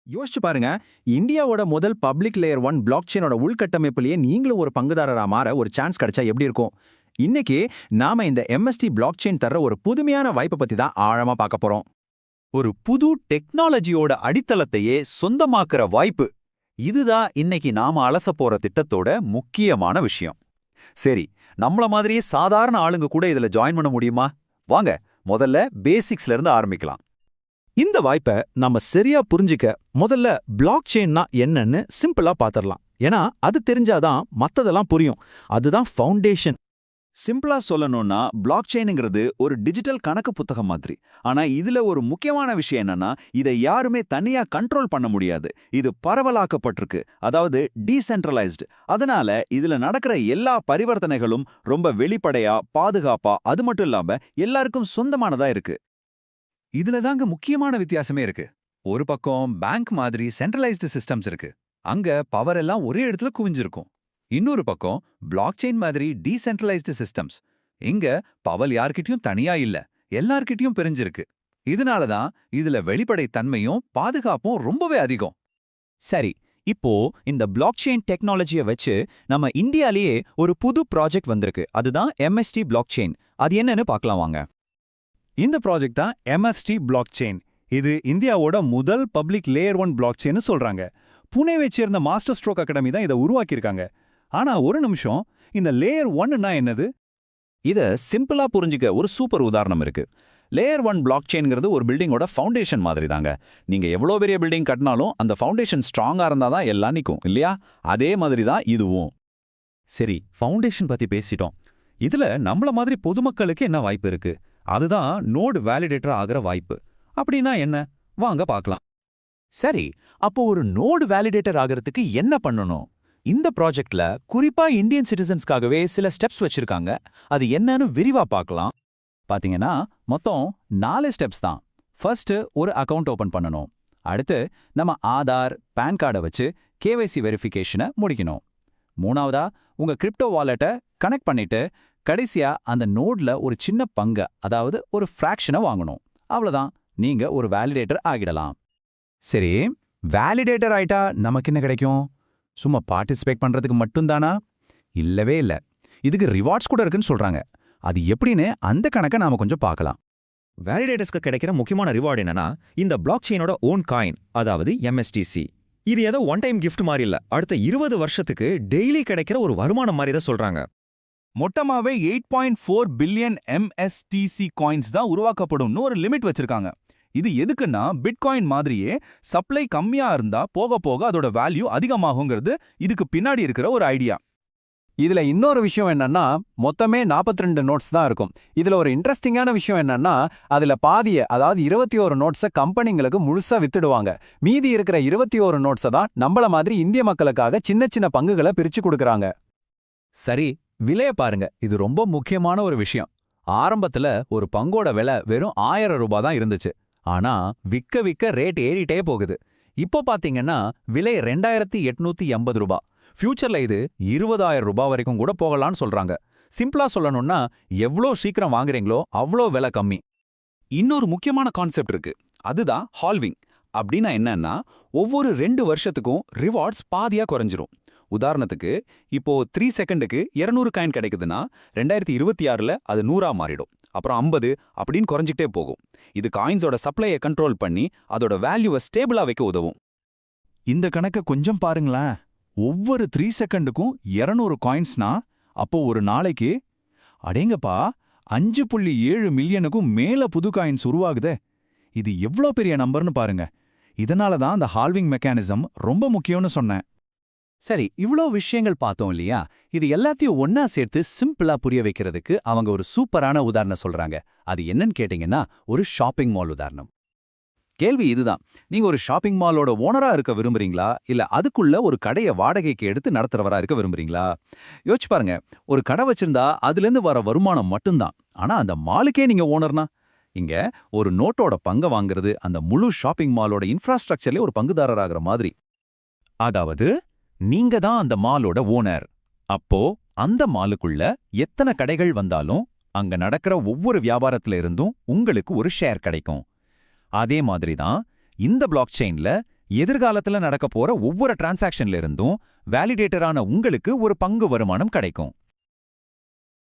யோசிச்சு பாருங்க. இந்தியாவோட முதல் பப்ளிக் லேயர் 1 பிளாக் செயினோட உள்கட்டமைப்புலயே நீங்களும் ஒரு பங்குதாரரா மாற ஒரு சான்ஸ் கிடைச்சா எப்படி இருக்கும்? இன்னைக்கு நாம இந்த எம்எஸ்டி பிளாக் செயின் தர்ற ஒரு புதுமையான வாய்ப்பை பத்தி தான் ஆழமா பார்க்க போறோம். ஒரு புது டெக்னாலஜியோட அடித்தளத்தையே சொந்தமாக்குற வாய்ப்பு. இதுதான் இன்னைக்கு நாம அலச போற திட்டத்தோட முக்கியமான விஷயம். சரி, நம்மள மாதிரியே சாதாரண ஆளுங்க கூட இதுல ஜாயின் பண்ண முடியுமா? வாங்க, முதல்ல பேசிக்ஸ்ல இருந்து ஆரம்பிக்கலாம். இந்த வாய்ப்பை நம்ம சரியா புரிஞ்சிக்க முதல்ல பிளாக் செயின்னா என்னன்னு சிம்பிளா பாத்திரலாம். ஏன்னா அது தெரிஞ்சாதான் மத்ததெல்லாம் புரியும். அதுதான் ஃபவுண்டேஷன். சிம்பிளா சொல்லணும்னா பிளாக் செயினுங்கிறது ஒரு டிஜிட்டல் கணக்கு புத்தகம் மாதிரி. ஆனா இதுல ஒரு முக்கியமான விஷயம் என்னன்னா, இதை யாருமே தனியா கண்ட்ரோல் பண்ண முடியாது. இது பரவலாக்கப்பட்டிருக்கு, அதாவது டீசென்ட்ரலைஸ்டு. அதனால இதுல நடக்கிற எல்லா பரிவர்த்தனைகளும் ரொம்ப வெளிப்படையா, பாதுகாப்பா, அது மட்டும் இல்லாம எல்லாருக்கும் சொந்தமானதா இருக்கு. இதுல தாங்க முக்கியமான வித்தியாசமே இருக்கு. ஒரு பக்கம் பேங்க் மாதிரி சென்ட்ரலைஸ்டு சிஸ்டம்ஸ் இருக்கு. அங்க பவர் எல்லாம் ஒரே இடத்துல குவிஞ்சிருக்கும். இன்னொரு பக்கம் பிளாக் செயின் மாதிரி டீசென்ட்ரலைஸ்டு சிஸ்டம்ஸ். இங்க பவர் யார்கிட்டயும் தனியா இல்ல, எல்லார்கிட்டயும் பிரிஞ்சிருக்கு. இதனால தான் இதுல வெளிப்படை தன்மையும் பாதுகாப்பும் ரொம்பவே அதிகம். சரி, இப்போ இந்த பிளாக் செயின் டெக்னாலஜியை வச்சு நம்ம இந்தியாலேயே ஒரு புது ப்ராஜெக்ட் வந்திருக்கு. அதுதான் எம்எஸ்டி பிளாக் செயின். அது என்னன்னு பார்க்கலாம் வாங்க. இந்த ப்ராஜெக்ட் தான் எம்எஸ்டி பிளாக் செயின். இது இந்தியாவோட முதல் பப்ளிக் லேயர் 1 பிளாக் செயின் சொல்றாங்க. புனேவை சேர்ந்த மாஸ்டர் ஸ்ட்ரோக் அகாடமி தான் இதை உருவாக்கியிருக்காங்க. ஆனா ஒரு நிமிஷம், இந்த லேயர் 1ன்னா என்னது? இத சிம்பிளா புரிஞ்சுக்க ஒரு சூப்பர் உதாரணம் இருக்கு. லேயர் 1 பிளாக் செயின்ங்கிறது ஒரு பில்டிங்கோட ஃபவுண்டேஷன் மாதிரி தாங்க. நீங்க எவ்வளோ பெரிய பில்டிங் கட்டினாலும் அந்த ஃபவுண்டேஷன் ஸ்ட்ராங்கா இருந்தாதான் எல்லாம் நிற்கும் இல்லையா? அதே மாதிரி தான் இதுவும். சரி, ஃபவுண்டேஷன் பத்தி பேசிட்டோம். இதுல நம்மள மாதிரி பொதுமக்களுக்கு என்ன வாய்ப்பு இருக்கு? அதுதான் நோடு வேலிடேட்டர் ஆகிற வாய்ப்பு. அப்படின்னா என்ன? வாங்க பார்க்கலாம். சரி, அப்போ ஒரு நோடு வேலிடேட்டர் ஆகிறதுக்கு என்ன பண்ணணும்? இந்த ப்ராஜெக்ட்ல குறிப்பா இந்தியன் சிட்டிசன்ஸ்க்காகவே சில ஸ்டெப்ஸ் வச்சிருக்காங்க. அது என்னன்னு விரிவா பார்க்கலாம். பாத்தீங்கன்னா மொத்தம் 4 ஸ்டெப்ஸ் தான். ஃபர்ஸ்ட் ஒரு அக்கவுண்ட் ஓபன் பண்ணணும். அடுத்து நம்ம ஆதார், பான் கார்டை வச்சு கேவைசி வெரிஃபிகேஷனை முடிக்கணும். மூணாவதா உங்க கிரிப்டோ வாலெட்டை கனெக்ட் பண்ணிட்டு கடைசியா அந்த நோட்ல ஒரு சின்ன பங்க, அதாவது ஒரு ஃப்ராக்ஷனை வாங்கணும். அவ்வளவுதான், நீங்க ஒரு வேலிடேட்டர் ஆகிடலாம். சரி, வேலிடேட்டர் ஆயிட்டா நமக்கு என்ன கிடைக்கும்? சும்மா பார்ட்டிசிபேட் பண்றதுக்கு மட்டும்தானா? இல்லவே இல்ல. இதுக்கு ரிவார்ட்ஸ் கூட இருக்குன்னு சொல்றாங்க. அது எப்படின்னு அந்த கணக்கை நாம கொஞ்சம் பார்க்கலாம். வேலிடேட்டர்ஸ்க்கு கிடைக்கிற முக்கியமான ரிவார்டு என்னன்னா, இந்த பிளாக் செயினோட ஓன் காயின், அதாவது எம்எஸ்டிசி. இது ஏதோ ஒன் டைம் கிஃப்ட் மாதிரி இல்ல, அடுத்த 20 வருஷத்துக்கு டெய்லி கிடைக்கிற ஒரு வருமானம் மாதிரி தான் சொல்றாங்க. மொத்தமாவே 8.4 பில்லியன் எம்எஸ்டிசி காயின்ஸ் தான் உருவாக்கப்படும்னு ஒரு லிமிட் வச்சிருக்காங்க. இது எதுக்குன்னா, பிட்காயின் மாதிரியே சப்ளை கம்மியா இருந்தா போக போக அதோட வேல்யூ அதிகமாகுங்கிறது இதுக்கு பின்னாடி இருக்கிற ஒரு ஐடியா. இதுல இன்னொரு விஷயம் என்னன்னா, மொத்தமே 42 நோட்ஸ் தான் இருக்கும். இதுல ஒரு இன்ட்ரெஸ்டிங்கான விஷயம் என்னன்னா, அதுல பாதிய, அதாவது 21 நோட்ஸை கம்பெனிங்களுக்கு முழுசா வித்துடுவாங்க. மீதி இருக்கிற 21 நோட்ஸை தான் நம்மள மாதிரி இந்திய மக்களுக்காக சின்ன சின்ன பங்குகளை பிரிச்சு கொடுக்கறாங்க. சரி, விலைய பாருங்க. இது ரொம்ப முக்கியமான ஒரு விஷயம். ஆரம்பத்துல ஒரு பங்கோட விலை வெறும் 1000 ரூபாய் தான் இருந்துச்சு. ஆனா விக்க விக்க ரேட் ஏறிட்டே போகுது. இப்போ பாத்தீங்கன்னா விலை 2880 ரூபாய். ஃபியூச்சர்ல இது 20,000 ரூபாய் வரைக்கும் கூட போகலான்னு சொல்றாங்க. சிம்பிளா சொல்லணும்னா, எவ்வளோ சீக்கிரம் வாங்குறீங்களோ அவ்வளோ விலை கம்மி. இன்னொரு முக்கியமான கான்செப்ட் இருக்கு. அதுதான் ஹால்விங். அப்படின்னா என்னன்னா, ஒவ்வொரு 2 வருஷத்துக்கும் ரிவார்ட்ஸ் பாதியா குறைஞ்சிரும். உதாரணத்துக்கு, இப்போ 3 செகண்டுக்கு 200 காயின் கிடைக்குதுன்னா 2026ல அது 100ஆ மாறிடும். அப்புறம் 50 அப்படின்னு குறைஞ்சிட்டே போகும். இது காயின்ஸோட சப்ளையை கண்ட்ரோல் பண்ணி அதோட வேல்யூவை ஸ்டேபிளா வைக்க உதவும். இந்த கணக்கை கொஞ்சம் பாருங்களேன். ஒவ்வொரு 3 செகண்டுக்கும் 200 காயின்ஸ்னா, அப்போ ஒரு நாளைக்கு அடேங்கப்பா 5.7 மில்லியனுக்கும் மேல புது காயின்ஸ் உருவாகுதே. இது எவ்வளோ பெரிய நம்பர்னு பாருங்க. இதனால தான் அந்த ஹால்விங் மெக்கானிசம் ரொம்ப முக்கியம்னு சொன்னேன். சரி, இவ்ளோ விஷயங்கள் பார்த்தோம் இல்லையா? இது எல்லாத்தையும் ஒன்னா சேர்த்து சிம்பிளா புரிய வைக்கிறதுக்கு அவங்க ஒரு சூப்பரான உதாரணம் சொல்றாங்க. அது என்னன்னு கேட்டீங்கன்னா, ஒரு ஷாப்பிங் மால் உதாரணம். கேள்வி இதுதான். நீங்க ஒரு ஷாப்பிங் மாலோட ஓனரா இருக்க விரும்புறீங்களா, இல்ல அதுக்குள்ள ஒரு கடையை வாடகைக்கு எடுத்து நடத்துறவரா இருக்க விரும்புறீங்களா? யோசிச்சு பாருங்க. ஒரு கடை வச்சிருந்தா அதுலேருந்து வர வருமானம் மட்டும்தான். ஆனா அந்த மாலுக்கே நீங்க ஓனர்னா, இங்க ஒரு நோட்டோட பங்க வாங்குறது அந்த முழு ஷாப்பிங் மாலோட இன்ஃப்ராஸ்ட்ரக்சர்லயே ஒரு பங்குதாரராகிற மாதிரி. அதாவது நீங்க தான் அந்த மாலோட ஓனர். அப்போ அந்த மாலுக்குள்ள எத்தனை கடைகள் வந்தாலும் அங்க நடக்கிற ஒவ்வொரு வியாபாரத்துல இருந்தும் உங்களுக்கு ஒரு ஷேர் கிடைக்கும். அதே மாதிரி தான் இந்த பிளாக் செயின்ல எதிர்காலத்துல நடக்க போற ஒவ்வொரு டிரான்சாக்ஷன்ல இருந்தும் வேலிடேட்டரான உங்களுக்கு ஒரு பங்கு வருமானம் கிடைக்கும்.